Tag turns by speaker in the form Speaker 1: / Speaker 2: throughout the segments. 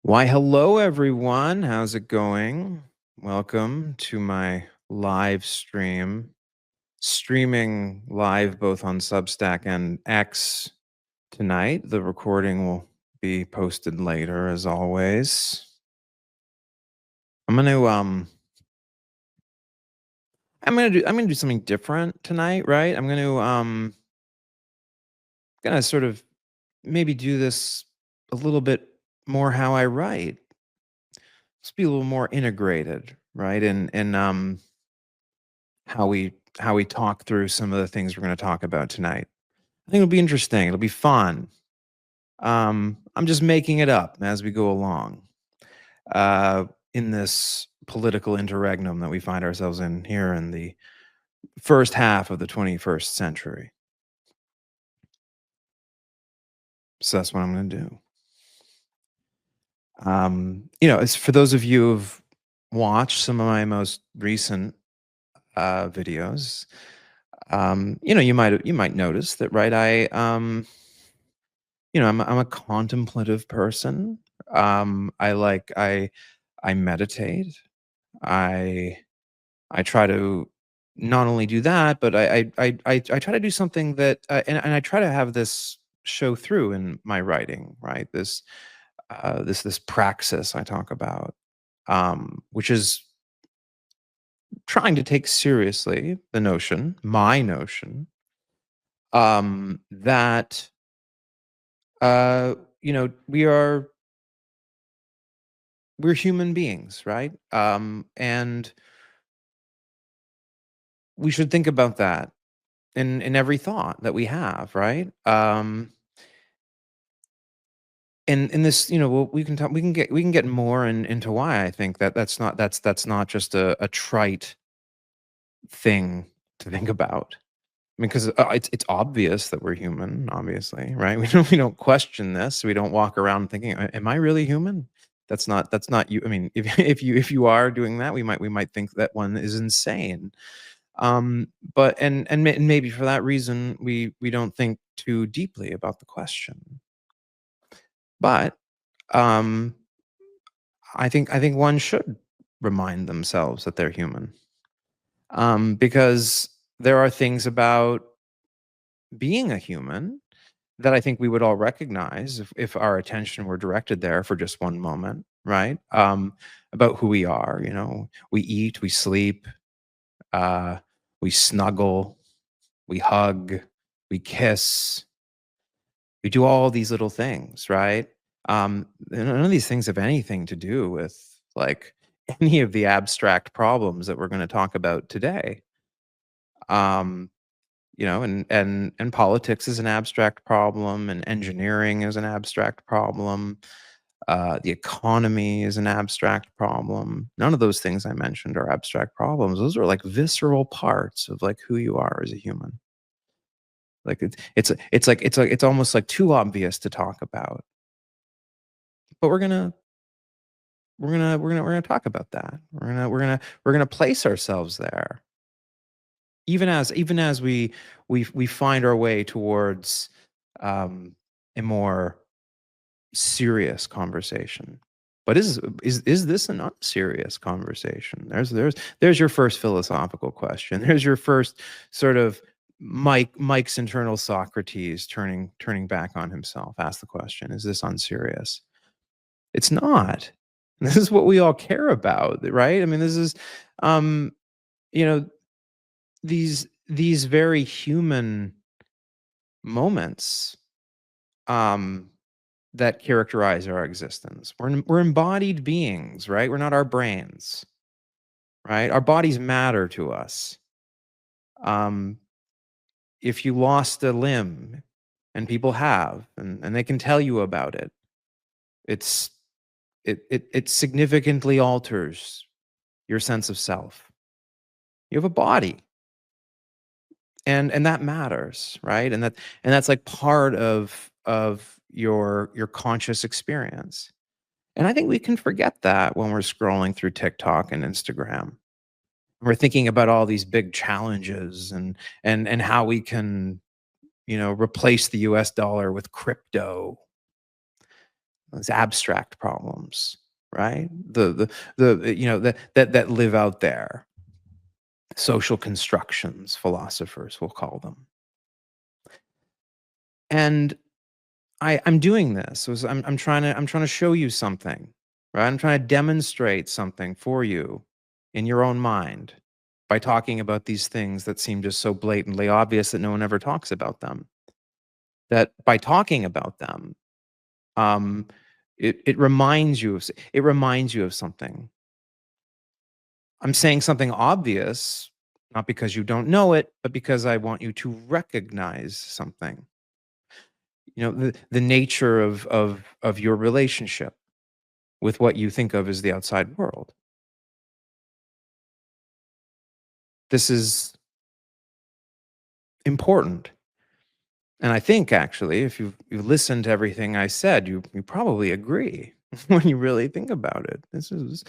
Speaker 1: Why, hello, everyone. How's it going? Welcome to my live stream, streaming live both on Substack and X tonight. The recording will be posted later, as always. I'm gonna I'm gonna do something different tonight, right? I'm gonna sort of maybe do this a little bit more how I write. Just be a little more integrated, right? And how we talk through some of the things we're going to talk about tonight. I think it'll be interesting. It'll be fun. I'm just making it up as we go along uh, in this political interregnum that we find ourselves in here in the first half of the 21st century. So that's what I'm going to do. It's for those of you who've watched some of my most recent videos. You might notice that, right? I'm a contemplative person. I meditate. I I try to not only do that, but I try to do something that and I try to have this show through in my writing, right? This praxis I talk about, which is trying to take seriously the notion, my notion, that uh, you know, we're human beings, right? And we should think about that in every thought that we have, right? And in this, we can get more into why I think that that's not just a trite thing to think about. I mean, because it's obvious that we're human, obviously, right? We don't question this. We don't walk around thinking, "Am I really human?" That's not you. I mean, if if you are doing that, we might think that one is insane. But and maybe for that reason, we don't think too deeply about the question. But um, I think one should remind themselves that they're human, because there are things about being a human that I think we would all recognize if our attention were directed there for just one moment, right? About who we are. We eat, we sleep, uh, we snuggle, we hug, we kiss, we do all these little things, right? None of these things have anything to do with like any of the abstract problems that we're going to talk about today. Um, and politics is an abstract problem, and engineering is an abstract problem. The economy is an abstract problem. None of those things I mentioned are abstract problems. Those are like visceral parts of like who you are as a human. Like it's almost like too obvious to talk about, but we're gonna talk about that. We're gonna place ourselves there, even as we find our way towards um, a more serious conversation. But is this an unserious conversation? There's your first philosophical question. There's your first sort of Mike's internal Socrates turning back on himself. Ask the question: is this unserious? It's not. This is what we all care about, right? I mean, this is, um, you know, these very human moments um, that characterize our existence. We're embodied beings, right? We're not our brains, right? Our bodies matter to us. Um, if you lost a limb, and people have, and they can tell you about it, it's it significantly alters your sense of self. You have a body, and that matters, right? And that's like part of your conscious experience. And I think we can forget that when we're scrolling through TikTok and Instagram. We're thinking about all these big challenges and how we can, replace the US dollar with crypto. those abstract problems, right? That live out there. Social constructions, philosophers will call them. And I'm doing this. I'm trying to show you something, right? I'm trying to demonstrate something for you in your own mind by talking about these things that seem just so blatantly obvious that no one ever talks about them. That by talking about them, um, it reminds you of something. I'm saying something obvious, not because you don't know it, but because I want you to recognize something. The nature of your relationship with what you think of as the outside world. This is important. And I think actually, if you've listened to everything I said, you probably agree when you really think about it. This is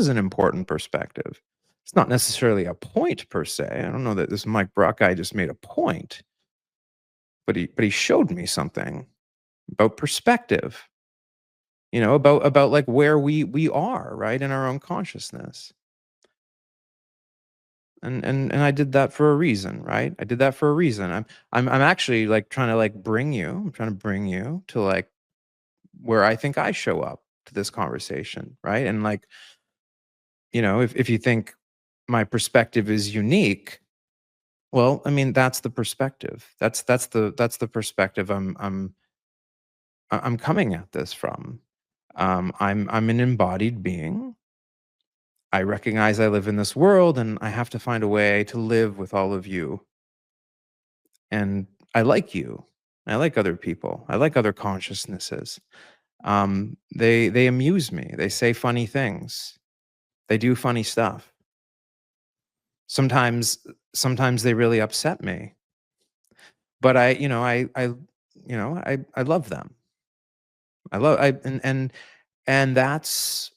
Speaker 1: an important perspective. It's not necessarily a point per se. I don't know that this Mike Brock guy just made a point, but he showed me something about perspective. About like where we are, right, in our own consciousness. And I did that for a reason, right? I did that for a reason. I'm actually like trying to like bring you. I'm trying to bring you to like where I think I show up to this conversation, right? And like, if you think my perspective is unique, well, I mean, that's the perspective. That's the perspective I'm coming at this from. I'm an embodied being. I recognize I live in this world and I have to find a way to live with all of you. And I like you. I like other people. I like other consciousnesses. They amuse me. They say funny things. They do funny stuff. Sometimes they really upset me. But I love them. I love I and that's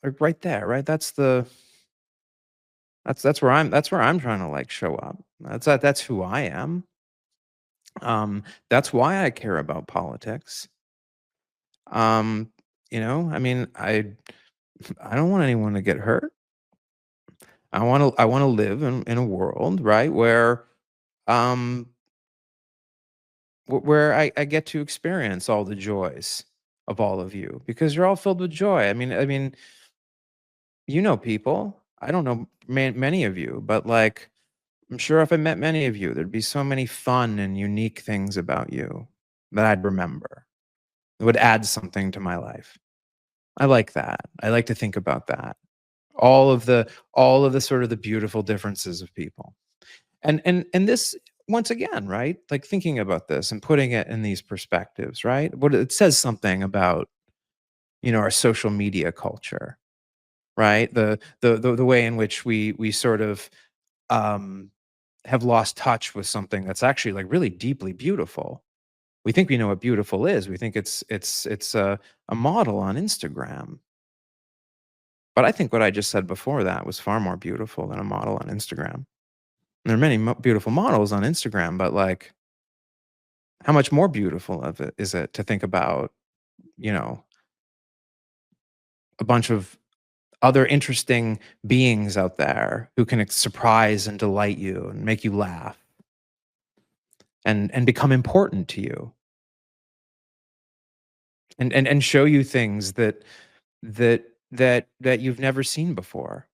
Speaker 1: like right there, right? That's where I'm trying to like show up. That's who I am. That's why I care about politics. Um, I mean, I don't want anyone to get hurt. I want to live in a world, right, where um where I get to experience all the joys of all of you because you're all filled with joy. I mean, people. I don't know many of you, but like I'm sure if I met many of you, there'd be so many fun and unique things about you that I'd remember. It would add something to my life. I like that. I like to think about that. All of the sort of the beautiful differences of people. And this once again, right? Like thinking about this and putting it in these perspectives, right? What it says something about, our social media culture, right? The way in which we sort of um have lost touch with something that's actually like really deeply beautiful. We think we know what beautiful is. We think it's a model on Instagram. But I think what I just said before that was far more beautiful than a model on Instagram. There are many beautiful models on Instagram, but like, how much more beautiful of it is it to think about, you know, a bunch of other interesting beings out there who can surprise and delight you and make you laugh and become important to you and show you things that you've never seen before,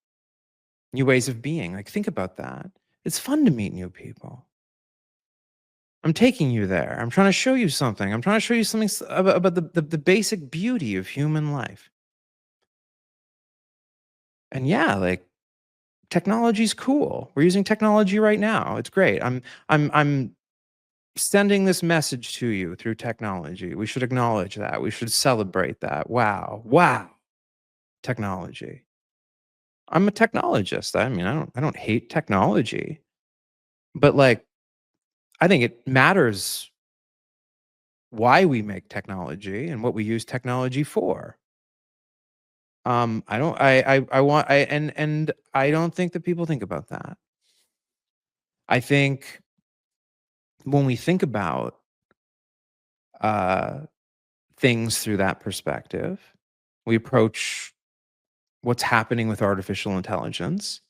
Speaker 1: new ways of being. Like think about that. It's fun to meet new people. I'm taking you there. I'm trying to show you something. I'm trying to show you something about the basic beauty of human life. And yeah, like technology's cool. We're using technology right now. It's great. I'm sending this message to you through technology. We should acknowledge that. We should celebrate that. Wow. Wow. Technology. I'm a technologist. I mean, I don't hate technology, but like I think it matters why we make technology and what we use technology for. I don't I want I and I don't think that people think about that. I think when we think about things through that perspective. We approach what's happening with artificial intelligence.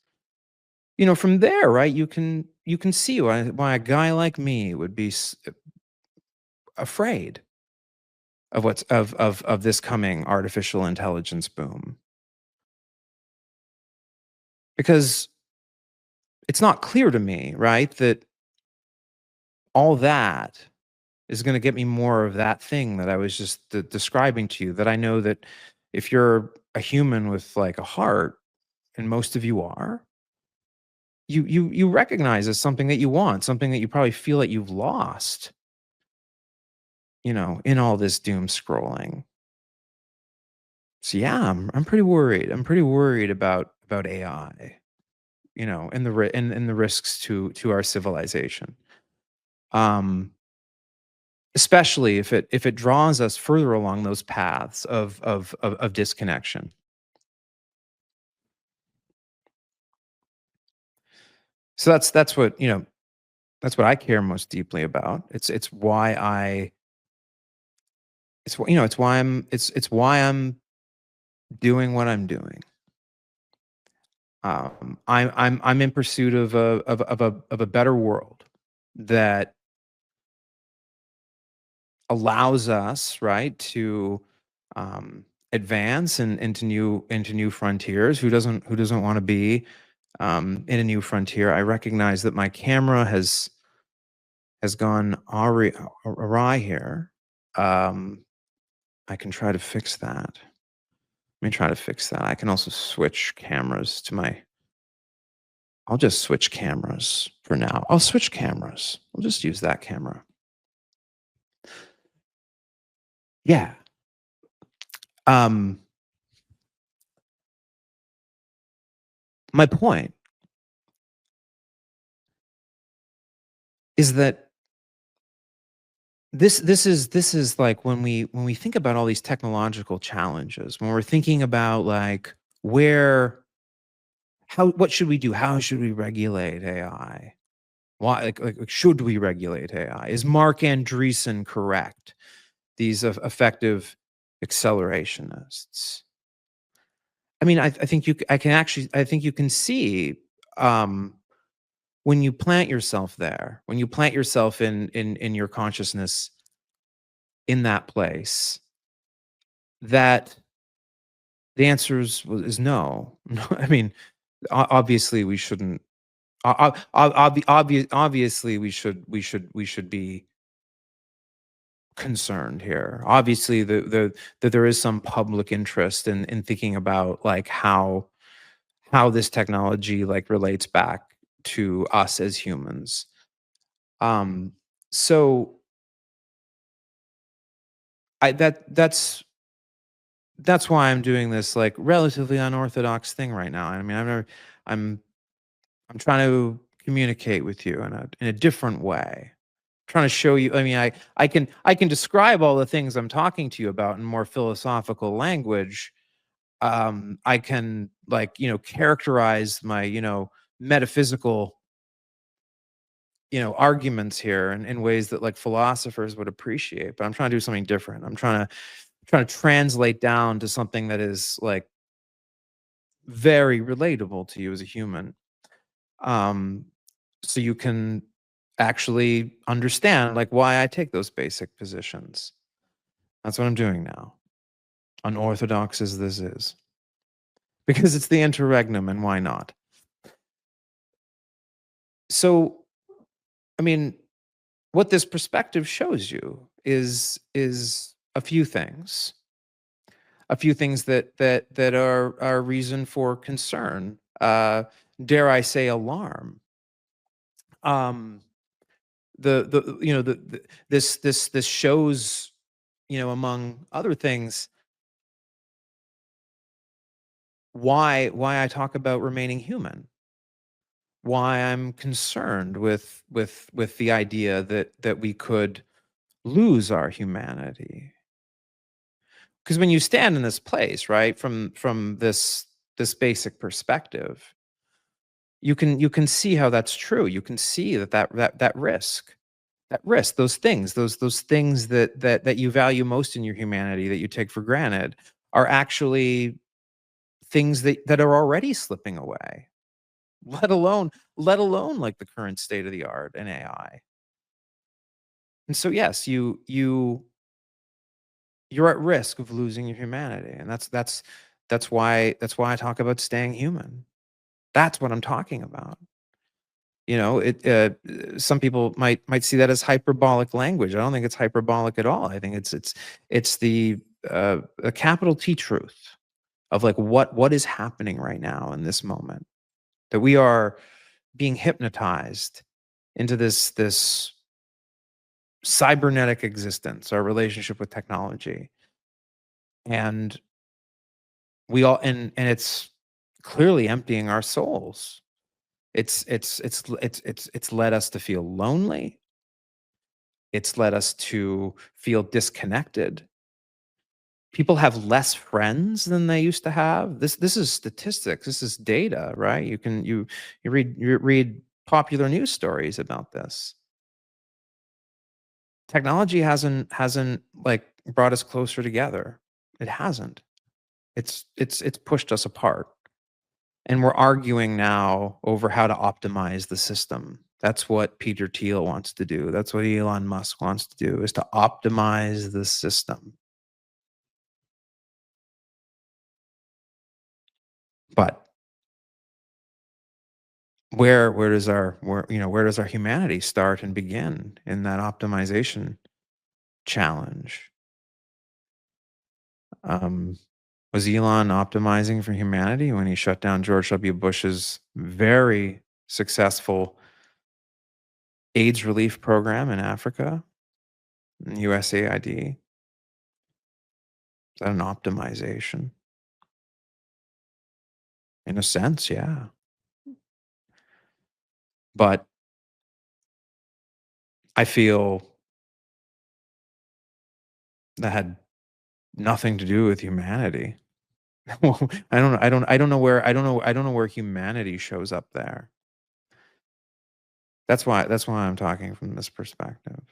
Speaker 1: From there, right, you can see why a guy like me would be afraid of what's of this coming artificial intelligence boom, because it's not clear to me, right, that all that is going to get me more of that thing that I was just describing to you, that I know that if you're a human with like a heart, and most of you are, you recognize as something that you want, something that you probably feel that you've lost, in all this doom scrolling. So yeah, I'm pretty worried. I'm pretty worried about AI, and the risks to our civilization. Um, Especially if it draws us further along those paths of disconnection. So that's what I care most deeply about. It's why I'm doing what I'm doing. I'm in pursuit of a better world that allows us, right, to advance and into new frontiers. Who doesn't want to be in a new frontier? I recognize that my camera has gone awry here. Um, I can try to fix that. Let me try to fix that. I can also switch cameras to my. I'll just switch cameras for now. I'll switch cameras. I'll just use that camera. Yeah. Um, my point is that this is like when we think about all these technological challenges, when we're thinking about like where how what should we do? How should we regulate AI? Why like should we regulate AI? Is Mark Andreessen correct? These effective accelerationists. I mean, I think I think you can see um, when you plant yourself there, when you plant yourself in your consciousness in that place, that the answer is no. No, I mean, obviously we shouldn't. Obviously, we should be concerned here. Obviously, that there is some public interest in thinking about like how this technology like relates back to us as humans. Um, so that's why I'm doing this like relatively unorthodox thing right now. I mean, I'm I'm trying to communicate with you in a different way. Trying to show you. I mean, I can describe all the things I'm talking to you about in more philosophical language. I can like characterize my metaphysical arguments here in ways that like philosophers would appreciate. But I'm trying to do something different. I'm trying to translate down to something that is like very relatable to you as a human. Um, so you can actually understand like why I take those basic positions. That's what I'm doing now, unorthodox as this is, because it's the interregnum, and why not? So, I mean, what this perspective shows you is a few things that are reason for concern. Dare I say, alarm. Um, the you know the this shows, among other things, why I talk about remaining human, why I'm concerned with the idea that we could lose our humanity. Because when you stand in this place, right, from this basic perspective, you can see how that's true. You can see that risk, at risk. Those things that you value most in your humanity that you take for granted are actually things that are already slipping away, let alone like the current state of the art in AI. And so yes, you're at risk of losing your humanity, and that's why I talk about staying human. That's what I'm talking about. Some people might see that as hyperbolic language. I don't think it's hyperbolic at all. I think it's a capital T truth of like what is happening right now in this moment, that we are being hypnotized into this cybernetic existence, our relationship with technology, and it's clearly emptying our souls. It's led us to feel lonely. It's led us to feel disconnected. People have less friends than they used to have. This is statistics. This is data, right? You read popular news stories about this. Technology hasn't like brought us closer together. It hasn't. It's pushed us apart. And we're arguing now over how to optimize the system. That's what Peter Thiel wants to do. That's what Elon Musk wants to do, is to optimize the system. But where does our humanity start and begin in that optimization challenge? Um, was Elon optimizing for humanity when he shut down George W. Bush's very successful AIDS relief program in Africa, USAID? Is that an optimization? In a sense, yeah. But I feel that had nothing to do with humanity. I don't know where humanity shows up there. That's why I'm talking from this perspective,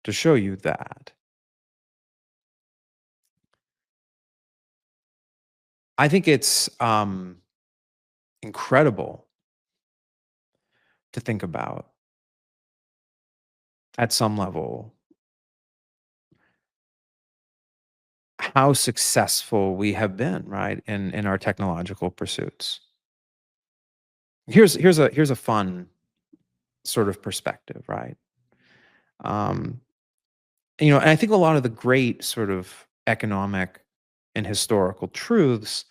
Speaker 1: to show you that. I think it's, incredible to think about at some level how successful we have been, right, in our technological pursuits. Here's a fun sort of perspective, right? Um, and I think a lot of the great sort of economic and historical truths,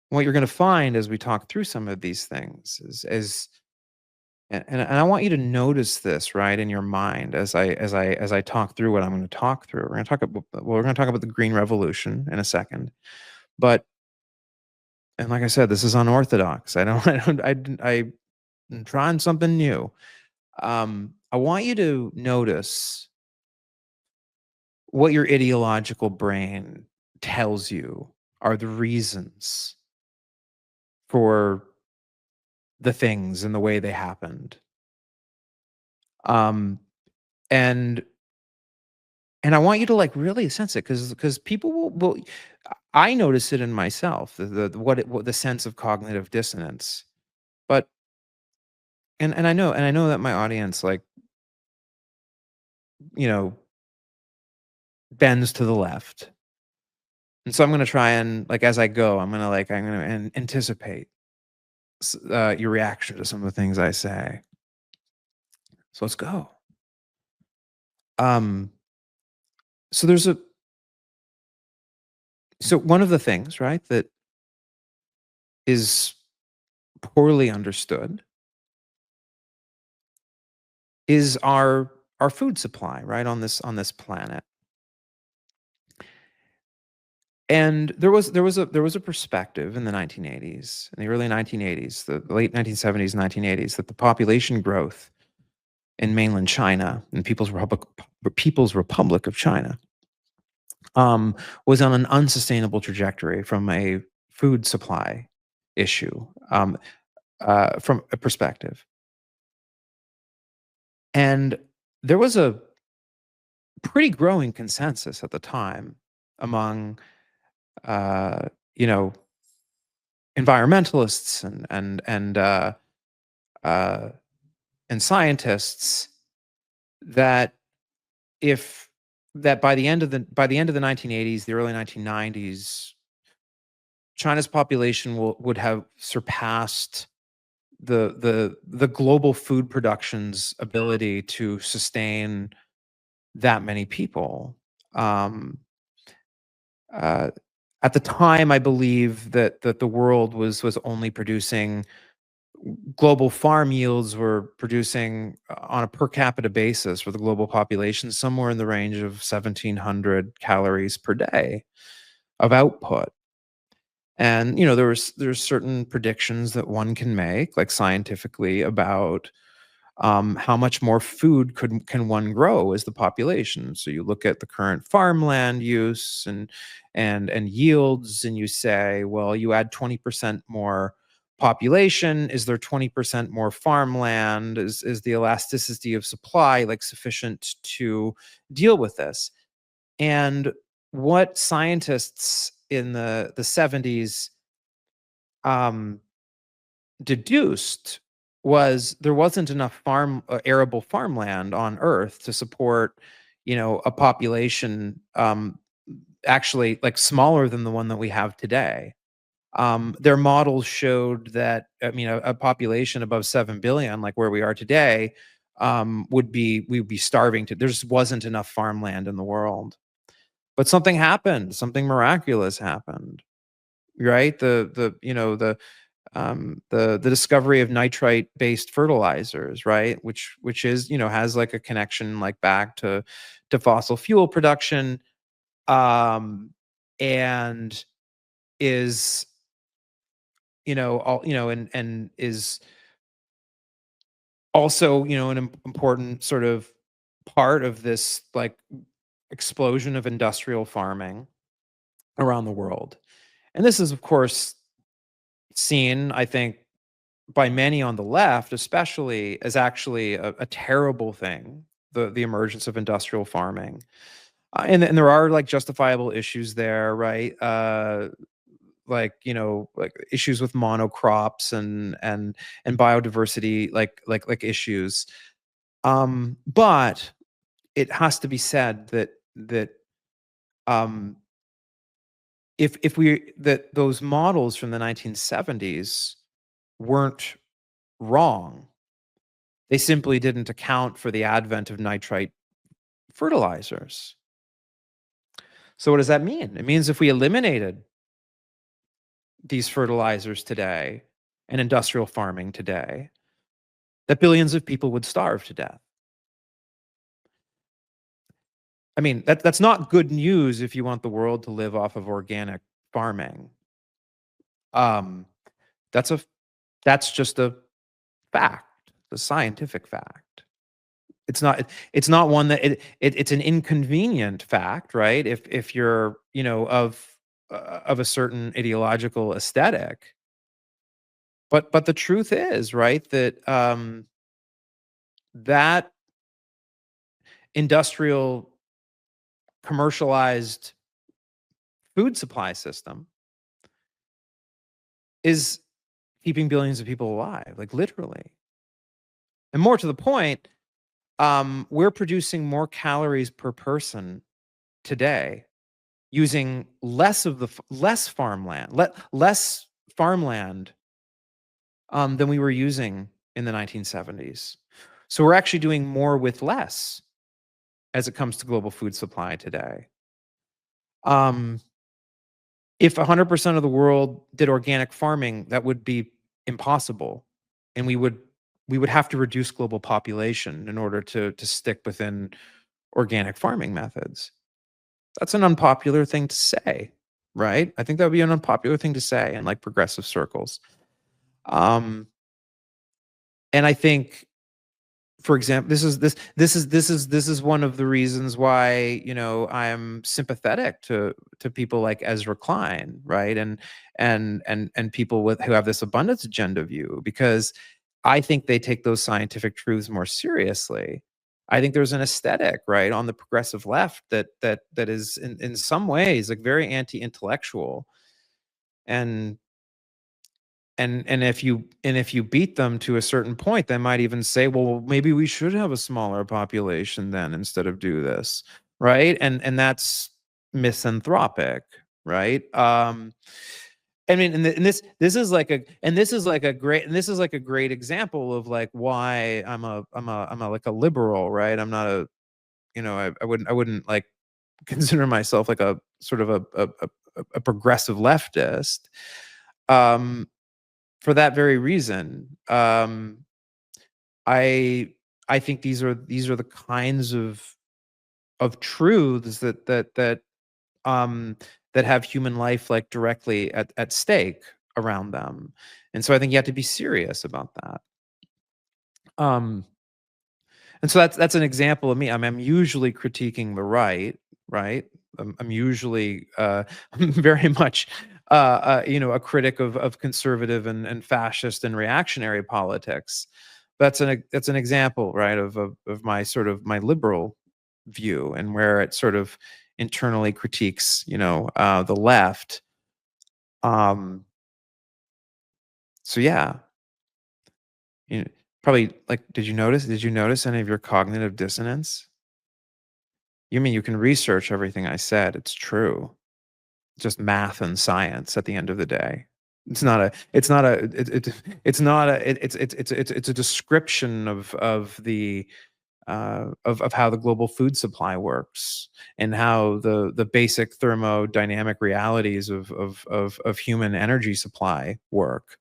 Speaker 1: what you're going to find as we talk through some of these things is and I want you to notice this, right, in your mind as I talk through what I'm going to talk through. We're going to talk about the Green Revolution in a second, but and like I said, this is unorthodox. I'm trying something new. I want you to notice what your ideological brain tells you are the reasons for the things and the way they happened. Um, and I want you to like really sense it, because people will. I notice it in myself, what the sense of cognitive dissonance. But and I know that my audience, like, you know bends to the left, and so I'm gonna try and, like, as I go, I'm gonna anticipate your reaction to some of the things I say. So let's go. Um, so there's a so one of the things, right, that is poorly understood is our food supply, right, on this planet. And there was a perspective in the 1980s, in the early 1980s, the late 1970s, 1980s, that the population growth in mainland China, in People's Republic of China, was on an unsustainable trajectory from a food supply issue, from a perspective. And there was a pretty growing consensus at the time among, uh, you know, environmentalists uh, and scientists that if that by the end of the 1980s, the early 1990s, China's population would have surpassed the global food production's ability to sustain that many people. Um, uh, at the time, I believe that the world was only producing global farm yields were producing on a per capita basis for the global population somewhere in the range of 1,700 calories per day of output. And there's certain predictions that one can make, like scientifically, about how much more food can one grow as the population. So you look at the current farmland use and yields, and you say, well, you add 20% more population. Is there 20% more farmland? Is the elasticity of supply like sufficient to deal with this? And what scientists in the 70s um, deduced was there wasn't enough arable farmland on Earth to support, a population actually like smaller than the one that we have today. Their models showed that a population above 7 billion, like where we are today, we would be starving to. There just wasn't enough farmland in the world. But something happened. Something miraculous happened, right? The discovery of nitrite based fertilizers, right, which is has like a connection like back to fossil fuel production, um and is all and is also an important sort of part of this like explosion of industrial farming around the world. And this is of course seen, I think, by many on the left, especially, as actually a terrible thing, the emergence of industrial farming. And there are like justifiable issues there, right? Like like issues with monocrops and biodiversity, like issues. But it has to be said that um, if we that those models from the 1970s weren't wrong. They simply didn't account for the advent of nitrite fertilizers. So what does that mean? It means if we eliminated these fertilizers today and industrial farming today, that billions of people would starve to death. I mean, that's not good news if you want the world to live off of organic farming. Um, that's a that's just a fact, a scientific fact. It's not one that it's an inconvenient fact, right? If you're, of a certain ideological aesthetic. But the truth is, right, that that industrial commercialized food supply system is keeping billions of people alive, like literally. And more to the point, we're producing more calories per person today using less farmland, less farmland than we were using in the 1970s. So we're actually doing more with less as it comes to global food supply today. Um, if 100% of the world did organic farming, that would be impossible, and we would have to reduce global population in order to stick within organic farming methods. That's an unpopular thing to say, right? I think that would be an unpopular thing to say in like progressive circles. Um, and I think, for example, this is one of the reasons why I'm sympathetic to people like Ezra Klein, right, and people who have this abundance agenda view, because I think they take those scientific truths more seriously. I think there's an aesthetic, right, on the progressive left that is in some ways like very anti-intellectual. And if you beat them to a certain point, they might even say, well, maybe we should have a smaller population then instead of do this, right? And that's misanthropic, right? I mean, and this is like a and this is like a great and this is like a great example of like why I'm a like a liberal, right? I'm not a I wouldn't like consider myself like a sort of a progressive leftist. Um, for that very reason. I I think these are the kinds of truths um that have human life like directly at stake around them. And so I think you have to be serious about that. Um and so that's an example of me. I'm usually critiquing the right, right? I'm usually I'm very much a critic of conservative and fascist and reactionary politics. That's an example, right, of my sort of my liberal view and where it sort of internally critiques, the left. Um, so yeah, you know, probably like, did you notice any of your cognitive dissonance? You mean you can research everything I said? It's true. Just math and science at the end of the day. It's a description of how the global food supply works and how the basic thermodynamic realities of human energy supply work,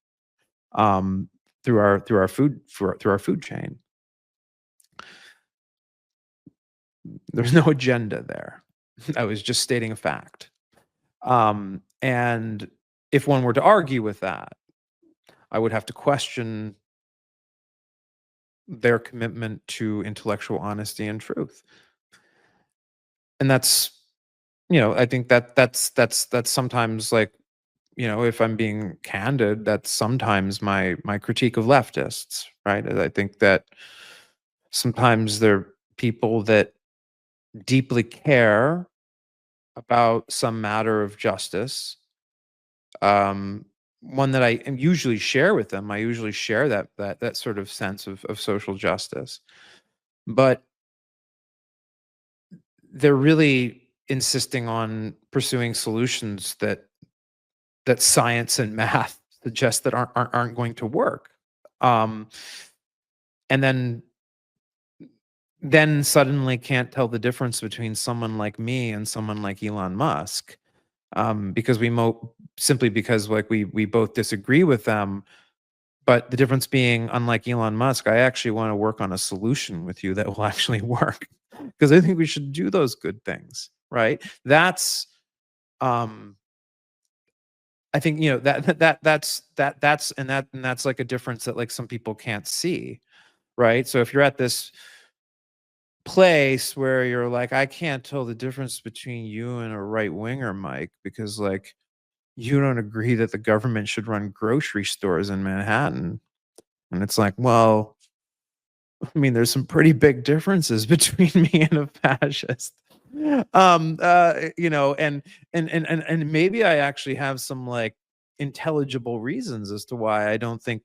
Speaker 1: um, through our food chain. There's no agenda there. I was just stating a fact. And if one were to argue with that, I would have to question their commitment to intellectual honesty and truth. And I think that's sometimes like, if I'm being candid, that's sometimes my critique of leftists, right? I think that sometimes they're people that deeply care about some matter of justice, um, one that I usually share with them. I usually share that sort of sense of social justice, but they're really insisting on pursuing solutions that science and math suggest that aren't going to work. Um, and then suddenly can't tell the difference between someone like me and someone like Elon Musk, because simply because like we both disagree with them. But the difference being, unlike Elon Musk, I actually want to work on a solution with you that will actually work, because I think we should do those good things, right? Um, I think that's like a difference that like some people can't see, right? So if you're at this place where you're like, I can't tell the difference between you and a right winger, Mike, because like you don't agree that the government should run grocery stores in Manhattan. And it's like, well, I mean, there's some pretty big differences between me and a fascist. And maybe I actually have some like intelligible reasons as to why I don't think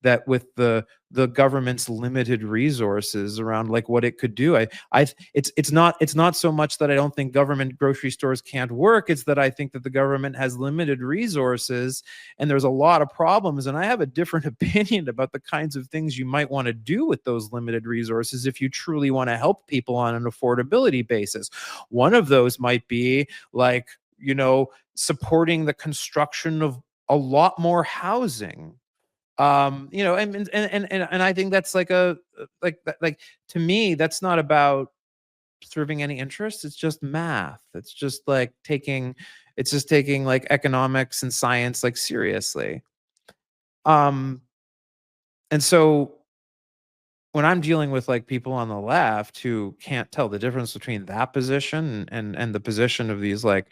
Speaker 1: that with the government's limited resources around like what it could do. It's not so much that I don't think government grocery stores can't work. It's that I think that the government has limited resources and there's a lot of problems, and I have a different opinion about the kinds of things you might want to do with those limited resources if you truly want to help people on an affordability basis. One of those might be like, supporting the construction of a lot more housing. And I think that's like like to me that's not about serving any interest. It's just math. It's just taking like economics and science like seriously. Um, and so when I'm dealing with like people on the left who can't tell the difference between that position and the position of these like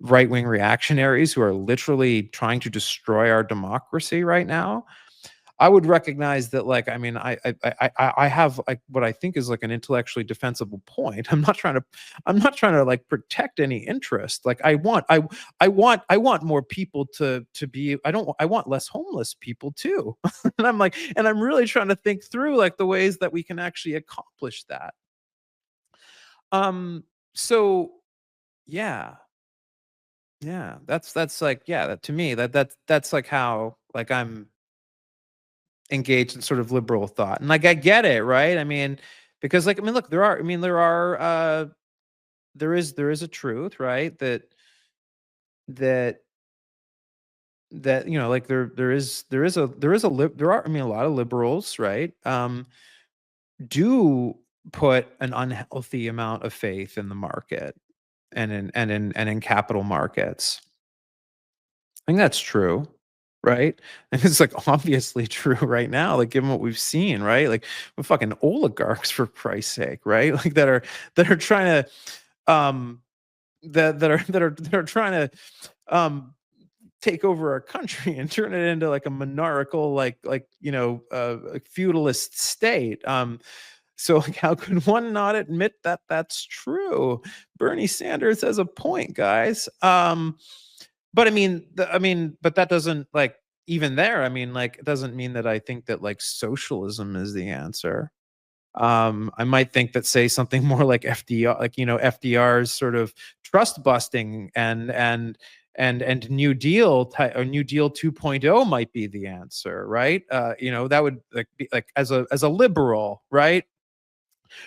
Speaker 1: right wing reactionaries who are literally trying to destroy our democracy right now, I would recognize that, like, I mean, I have like what I think is like an intellectually defensible point. I'm not trying to like protect any interest. Like, I want more people to be. I want less homeless people too. And I'm like, and I'm really trying to think through like the ways that we can actually accomplish that. Um. So yeah, yeah. That's like yeah. That, to me, that's like how like I'm engaged in sort of liberal thought. And like I get it, right? I mean, because like I mean, look, there are there is a truth, right? That that you know, like there are I mean a lot of liberals, right? Do put an unhealthy amount of faith in the market and in capital markets. I think that's true, right? And it's like obviously true right now, like given what we've seen, right? Like with fucking oligarchs for Christ's sake, right? Like that are trying to that are trying to take over our country and turn it into like a monarchical like you know like feudalist state. So like how could one not admit that that's true? Bernie Sanders has a point, guys. But I mean, but that doesn't like even there. I mean, like, it doesn't mean that I think that like socialism is the answer. I might think that say something more like FDR, like you know FDR's sort of trust busting and New Deal or New Deal 2.0 might be the answer, right? You know, that would like be like as a liberal, right?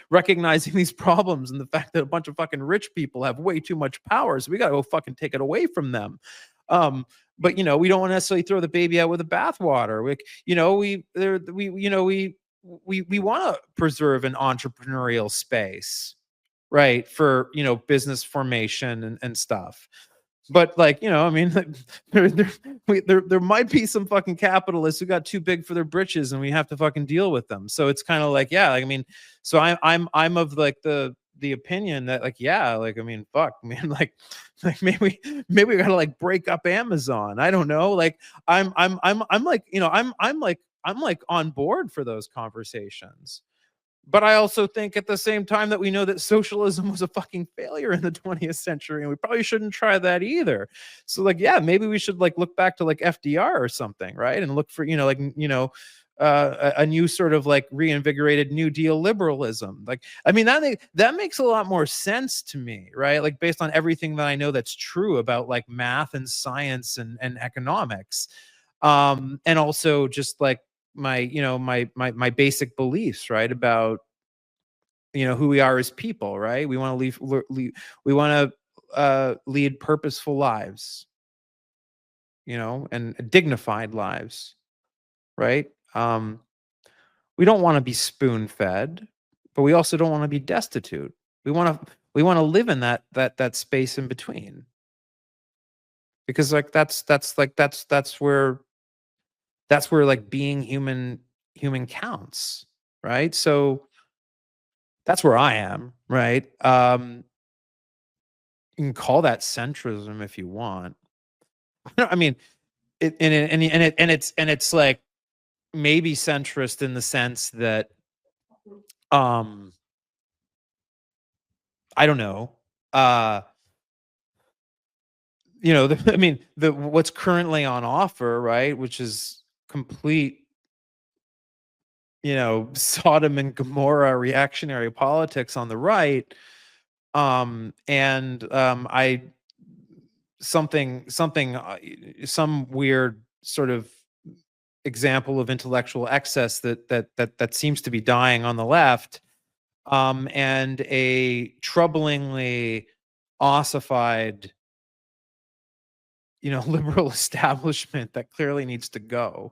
Speaker 1: Recognizing these problems and the fact that a bunch of fucking rich people have way too much power, so we got to go fucking take it away from them. Um, but you know, we don't want to necessarily throw the baby out with the bathwater. We, you know, we, you know, we want to preserve an entrepreneurial space, right, for you know business formation and stuff. But like, you know, I mean, like, there might be some fucking capitalists who got too big for their britches, and we have to fucking deal with them. So it's kind of like, yeah, like, I mean, so I'm of like the opinion that like, yeah, like, I mean, fuck, man, like maybe we gotta like break up Amazon. I don't know, like, I'm like, you know, I'm like on board for those conversations. But I also think at the same time that we know that socialism was a fucking failure in the 20th century, and we probably shouldn't try that either. So like, yeah, maybe we should like look back to like FDR or something, right? And look for, you know, like, you know, a new sort of like reinvigorated New Deal liberalism. Like, I mean, that makes a lot more sense to me, right? Like based on everything that I know that's true about like math and science and economics. And also just like my you know my basic beliefs, right, about you know who we are as people, right? We want to we want to lead purposeful lives, you know, and dignified lives, right? We don't want to be spoon fed, but we also don't want to be destitute. We want to live in that space in between, because like that's where like being human counts, right? So that's where I am, right? You can call that centrism if you want. I mean, and it's like maybe centrist in the sense that um I don't know. Uh you know, I mean, the what's currently on offer, right, which is complete, you know, Sodom and Gomorrah reactionary politics on the right. And I some weird sort of example of intellectual excess that seems to be dying on the left, and a troublingly ossified, you know, liberal establishment that clearly needs to go.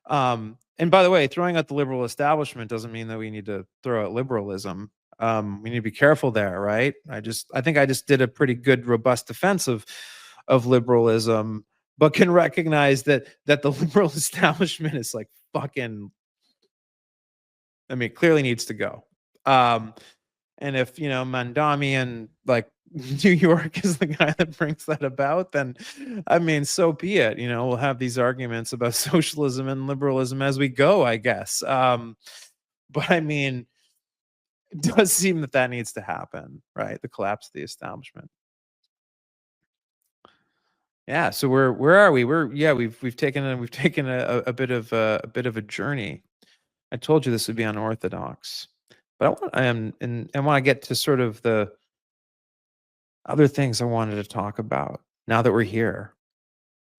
Speaker 1: And by the way, throwing out the liberal establishment doesn't mean that we need to throw out liberalism. We need to be careful there, right? I think I just did a pretty good, robust defense of liberalism, but can recognize that the liberal establishment is like fucking. I mean, clearly needs to go. And if you know Mandami and like New York is the guy that brings that about, then I mean, so be it. We'll have these arguments about socialism and liberalism as we go, I guess. But I mean, it does seem that that needs to happen, right? The collapse of the establishment. Yeah. So where are we? We've taken a bit of a journey. I told you this would be unorthodox, but I want to get to sort of the other things I wanted to talk about now that we're here.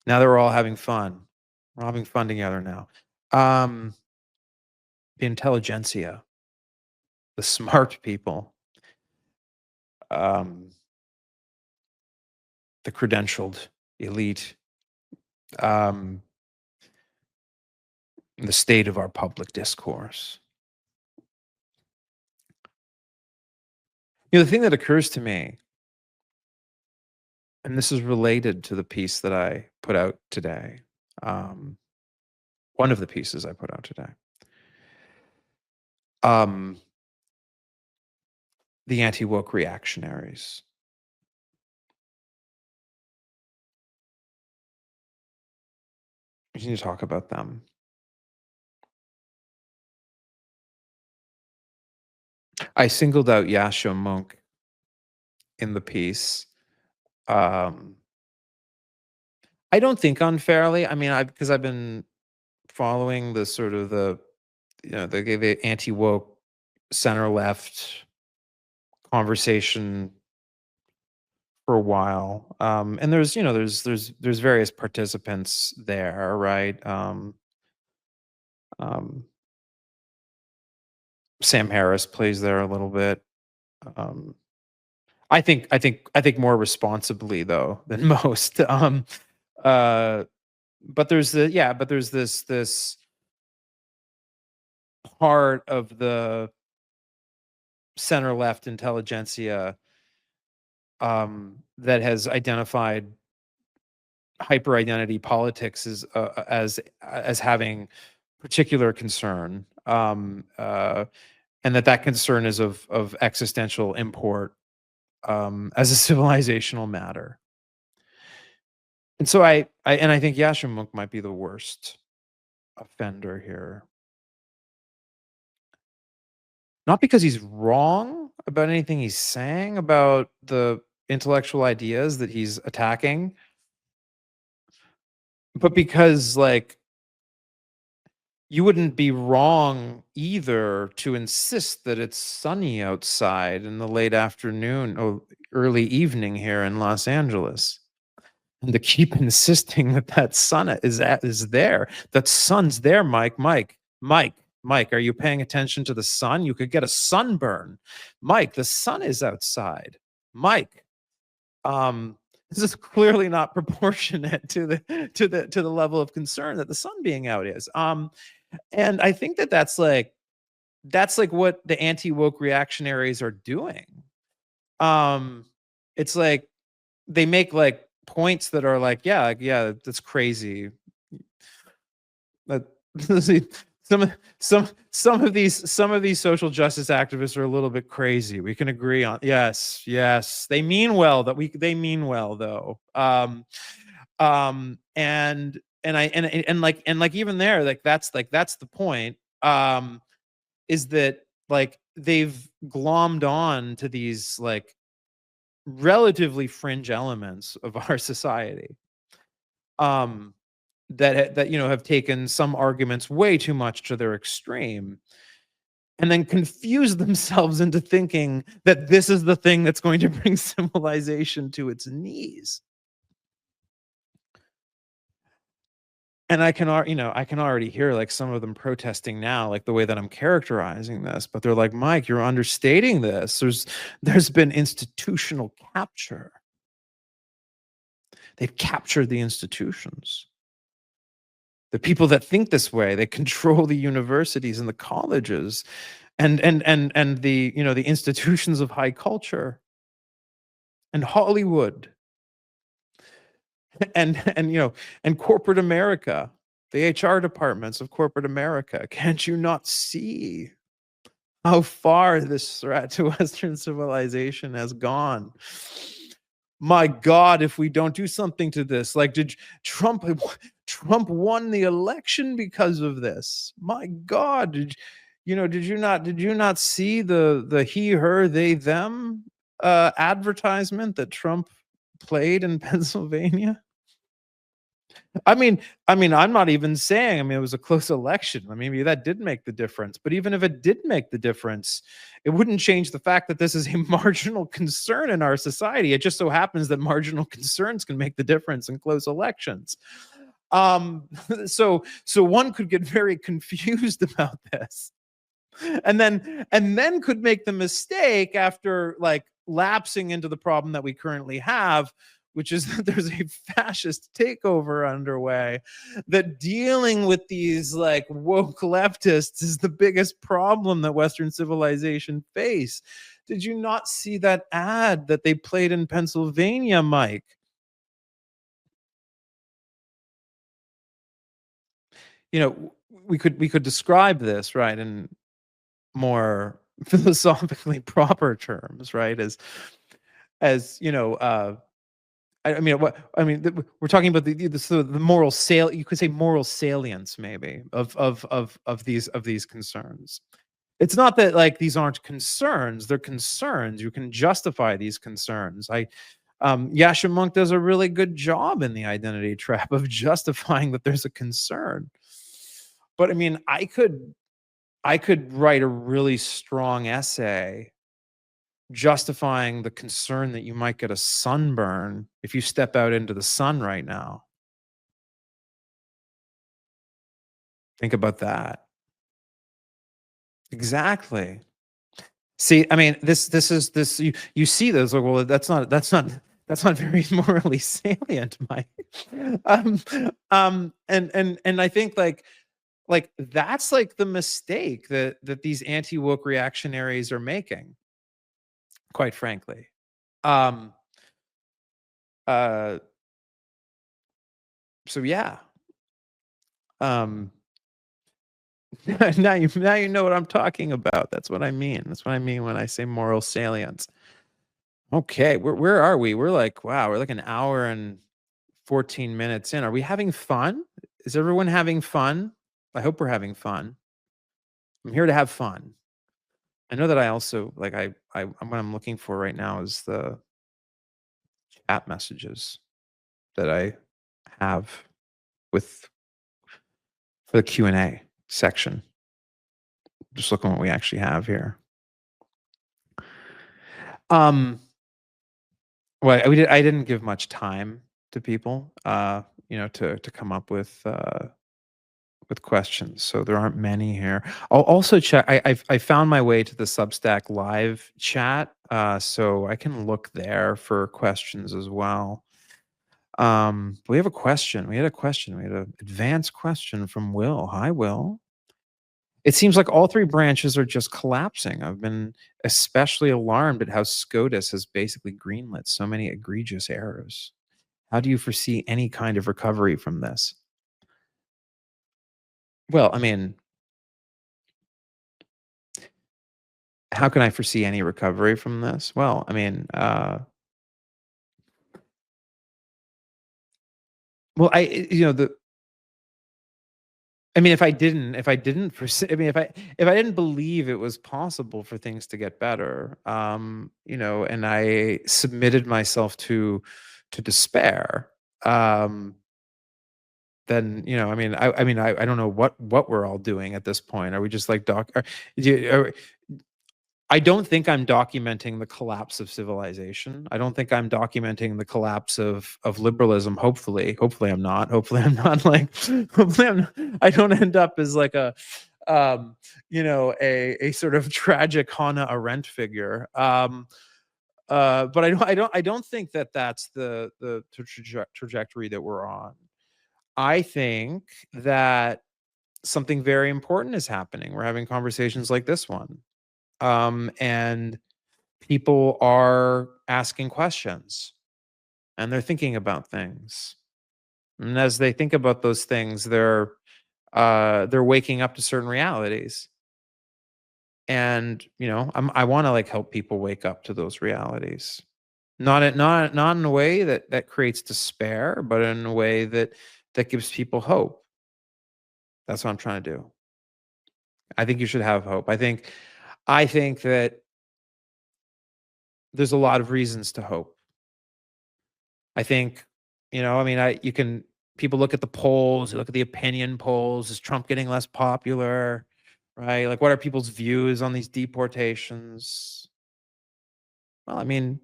Speaker 1: Now that we're all having fun. We're all having fun together now. Um, the intelligentsia, the smart people, um, the credentialed elite, um, the state of our public discourse. The thing that occurs to me, and this is related to the piece that I put out today, um, one of the pieces I put out today, um, the anti woke reactionaries. We need to talk about them. I singled out Yasha Monk in the piece. Um, I don't think unfairly. I mean, I because I've been following the sort of the anti woke center left conversation for a while, and there's various participants there, right? Um, Sam Harris plays there a little bit. Um, I think more responsibly though than most. Uh, but there's this part of the center left intelligentsia that has identified hyper identity politics as having particular concern, and that concern is of existential import as a civilizational matter. And so I think Yasha Monk might be the worst offender here. Not because he's wrong about anything he's saying about the intellectual ideas that he's attacking, but because, like, you wouldn't be wrong either to insist that it's sunny outside in the late afternoon or early evening here in Los Angeles, and to keep insisting that that sun is there. That sun's there, Mike, are you paying attention to the sun? You could get a sunburn. Mike, the sun is outside. Mike, um, this is clearly not proportionate to the level of concern that the sun being out is. And I think that that's like what the anti-woke reactionaries are doing. Um, it's like they make like points that are like, yeah, that's crazy. But see, some of these social justice activists are a little bit crazy. We can agree on, yes. They mean well, they mean well though. And even there, that's the point. Is that like they've glommed on to these like relatively fringe elements of our society, um that have taken some arguments way too much to their extreme, and then confuse themselves into thinking that this is the thing that's going to bring civilization to its knees. And I can already hear like some of them protesting now, like the way that I'm characterizing this, but they're like, Mike, you're understating this. There's been institutional capture. They've captured the institutions. The people that think this way, they control the universities and the colleges and the institutions of high culture and Hollywood and corporate America, the HR departments of corporate America. Can't you not see? how far this threat to Western civilization has gone. My God, if we don't do something to this, like, did Trump Trump won the election because of this? My God, did you not see the he, her, they, them advertisement that Trump played in Pennsylvania? I mean I'm not even saying, it was a close election. Maybe that did make the difference, but even if it did make the difference, it wouldn't change the fact that this is a marginal concern in our society. It just so happens that marginal concerns can make the difference in close elections. Um, so one could get very confused about this and then could make the mistake after like lapsing into the problem that we currently have, which is that there's a fascist takeover underway, that dealing with these like woke leftists is the biggest problem that Western civilization face. Did you not see that ad that they played in Pennsylvania, Mike? We could describe this, right, in more philosophically proper terms, right? As we're talking about the moral sale. You could say moral salience, maybe, of these concerns. It's not that like these aren't concerns; they're concerns. You can justify these concerns. Yasha Monk does a really good job in the identity trap of justifying that there's a concern. But I could write a really strong essay justifying the concern that you might get a sunburn if you step out into the sun right now. Think about that. Exactly. See, you see those like, well, that's not very morally salient, Mike. Um, and I think like that's like the mistake that these anti woke reactionaries are making, quite frankly. Um, uh, so yeah. Um, now you know what I'm talking about. That's what I mean. That's what I mean when I say moral salience. Okay, where are we? We're like, wow, we're like an hour and 14 minutes in. Are we having fun? Is everyone having fun? I hope we're having fun. I'm here to have fun. I know that I also like what I'm looking for right now is the chat messages that I have with for the Q&A section. Just looking what we actually have here. Um Well, I didn't give much time to people, to come up with questions, so there aren't many here. I'll also check. I found my way to the Substack live chat, so I can look there for questions as well. We have a question. We had a question. We had an advanced question from Will. Hi, Will. It seems like all three branches are just collapsing. I've been especially alarmed at how SCOTUS has basically greenlit so many egregious errors. How do you foresee any kind of recovery from this? Well, how can I foresee any recovery from this? Well, well, if I didn't foresee, if I didn't believe it was possible for things to get better, and I submitted myself to despair, um, then I don't know what we're all doing at this point. Are we just like I don't think I'm documenting the collapse of civilization. I don't think I'm documenting the collapse of liberalism. Hopefully I'm not. Hopefully I'm not like. Hopefully I don't end up as like a sort of tragic Hannah Arendt figure. But I don't think that that's the trajectory that we're on. I think that something very important is happening. We're having conversations like this one, and people are asking questions and they're thinking about things. And as they think about those things, they're waking up to certain realities. And, I wanna, like, help people wake up to those realities. Not in a way that creates despair, but in a way that gives people hope. That's what I'm trying to do. I think you should have hope. I think that there's a lot of reasons to hope. I think, I mean, I you can people look at the polls, you look at the opinion polls, is Trump getting less popular, right? Like, what are people's views on these deportations? Well, I mean,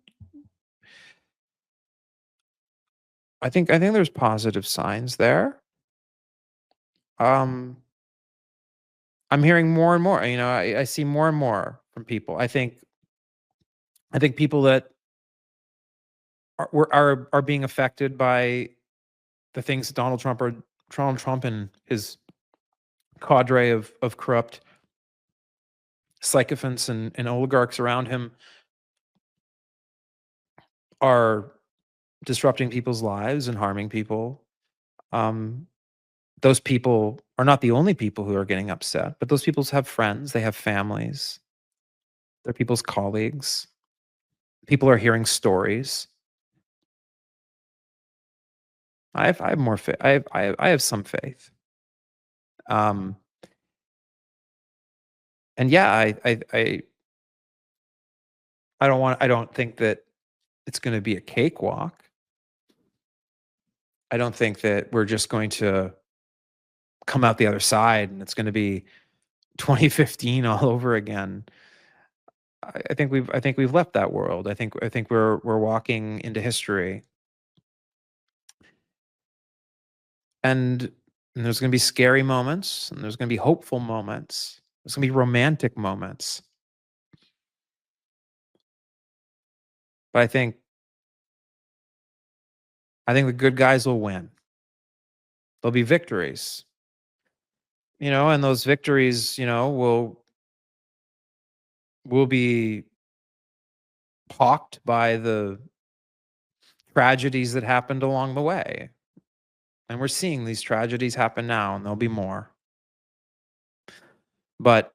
Speaker 1: I think there's positive signs there. Um, I'm hearing more and more, I see more and more from people. I think people that are being affected by the things that Donald Trump and his cadre of corrupt sycophants and oligarchs around him are disrupting people's lives and harming people. Um, those people are not the only people who are getting upset, but those people have friends, they have families, they're people's colleagues. People are hearing stories. I have more faith. I have some faith. Um, and yeah, I don't think that it's going to be a cakewalk. I don't think that we're just going to come out the other side and it's going to be 2015 all over again. I think we've left that world. I think we're walking into history, and, and there's going to be scary moments, and there's going to be hopeful moments. There's going to be romantic moments. But I think the good guys will win. There'll be victories, and those victories, will be hawked by the tragedies that happened along the way. And we're seeing these tragedies happen now, and there'll be more. But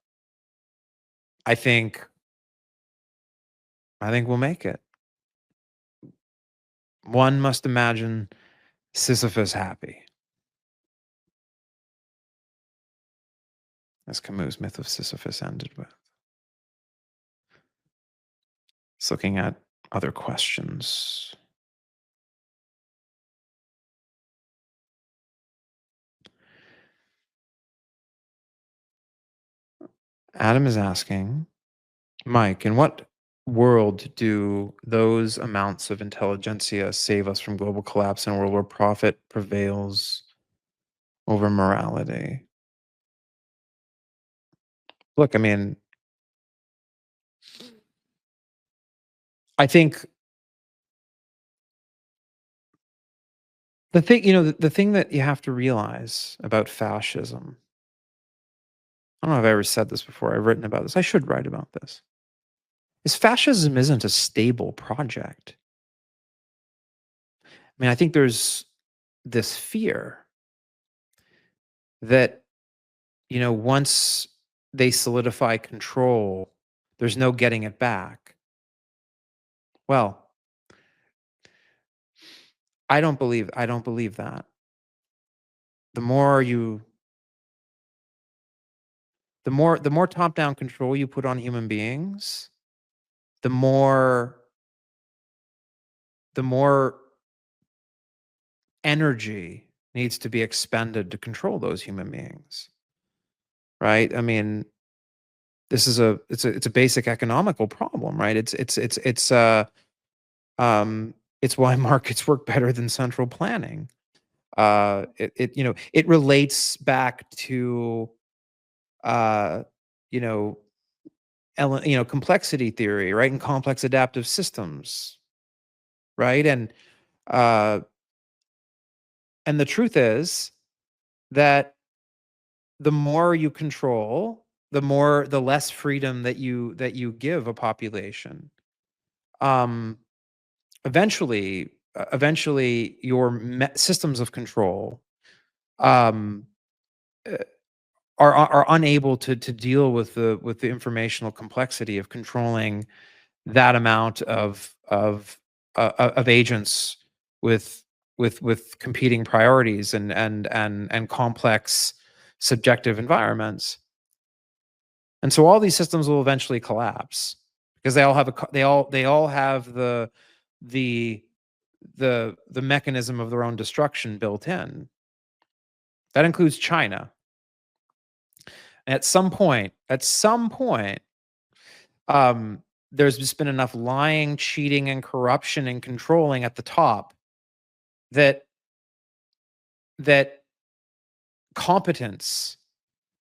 Speaker 1: I think I think we'll make it. One must imagine Sisyphus happy, as Camus' myth of Sisyphus ended with. It's looking at other questions. Adam is asking, Mike, in what world do those amounts of intelligentsia save us from global collapse in a world where profit prevails over morality? Look, I mean, I think the thing that you have to realize about fascism, I don't know if I ever said this before, I've written about this, I should write about this, is fascism isn't a stable project. I mean, I think there's this fear that, once they solidify control, there's no getting it back. Well, I don't believe that. The more you the more top-down control you put on human beings, the more the more energy needs to be expended to control those human beings, right? I mean, it's a basic economical problem, right? It's why markets work better than central planning. It relates back to uh, you know complexity theory, right? And complex adaptive systems, right? Uh, and the truth is that the more you control, the less freedom that you give a population. Um, eventually, your systems of control um, uh, are unable to deal with the informational complexity of controlling that amount of agents with with competing priorities and complex subjective environments. And so all these systems will eventually collapse because they all have they all have the the mechanism of their own destruction built in. That includes China. At some point, um, there's just been enough lying, cheating, and corruption and controlling at the top that that competence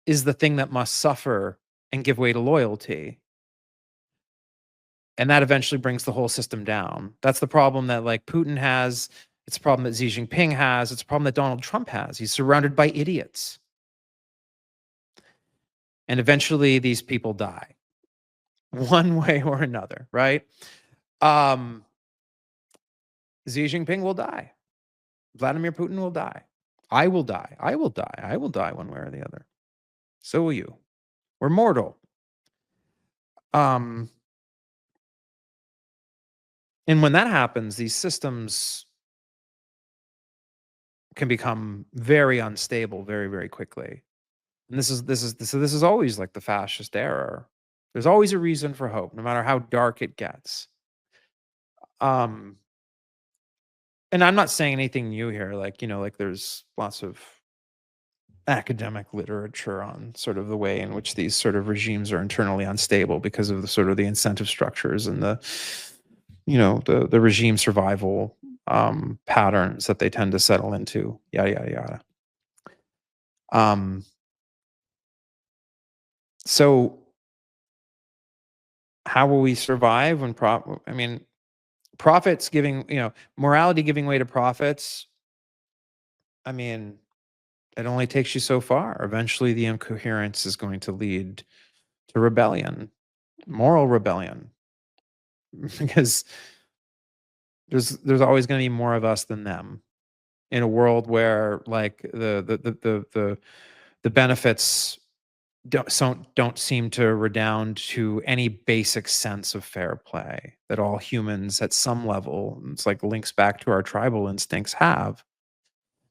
Speaker 1: is the thing that must suffer and give way to loyalty. And that eventually brings the whole system down. That's the problem that like Putin has. It's a problem that Xi Jinping has. It's a problem that Donald Trump has. He's surrounded by idiots. And eventually these people die one way or another, right? Um, Xi Jinping will die. Vladimir Putin will die. I will die. I will die. I will die one way or the other. So will you. We're mortal. Um, and when that happens, these systems can become very unstable very, very quickly. And this is always like the fascist era. There's always a reason for hope, no matter how dark it gets. Um, and I'm not saying anything new here. Like, you know, like there's lots of academic literature on sort of the way in which these sort of regimes are internally unstable because of the sort of the incentive structures and the, you know, the regime survival patterns that they tend to settle into, yada yada yada. Um, so how will we survive when I mean, profits giving, you know, morality giving way to profits? I mean, it only takes you so far. Eventually, the incoherence is going to lead to rebellion, moral rebellion, because there's always going to be more of us than them in a world where like the benefits don't seem to redound to any basic sense of fair play that all humans at some level, it's like links back to our tribal instincts, have.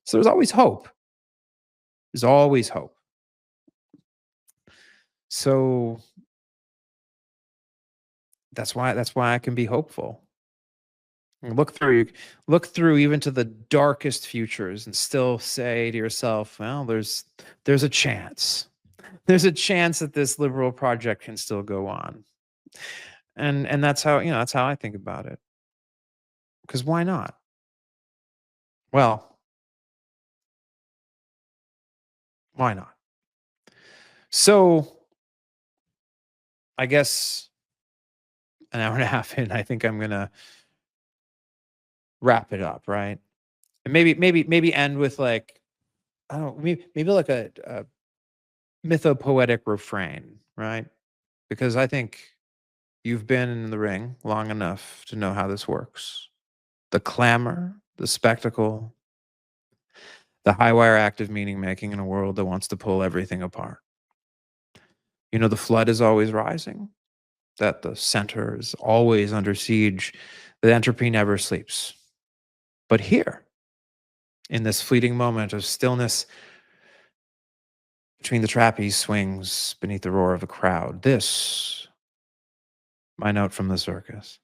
Speaker 1: So there's always hope. There's always hope. So that's why I can be hopeful. Look through even to the darkest futures and still say to yourself, well, there's a chance. There's a chance that this liberal project can still go on. And that's how, you know, that's how I think about it. Because why not? Well, why not? So I guess an hour and a half in, I think I'm gonna wrap it up, right? And maybe end with like, I don't know, maybe like a mythopoetic refrain, right? Because I think you've been in the ring long enough to know how this works. The clamor, the spectacle, the high wire active meaning making in a world that wants to pull everything apart. You know, the flood is always rising, that the center is always under siege, that entropy never sleeps. But here, in this fleeting moment of stillness between the trapeze swings beneath the roar of a crowd, this, my note from the circus.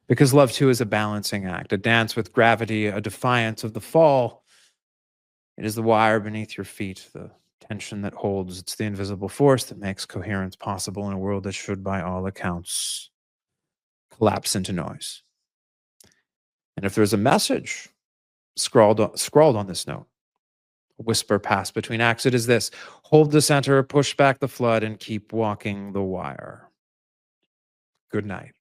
Speaker 1: Because love too is a balancing act, a dance with gravity, a defiance of the fall. It is the wire beneath your feet, the tension that holds. It's the invisible force that makes coherence possible in a world that should, by all accounts, collapse into noise. And if there's a message scrawled on this note, a whisper passed between acts, it is this: hold the center, push back the flood, and keep walking the wire. Good night.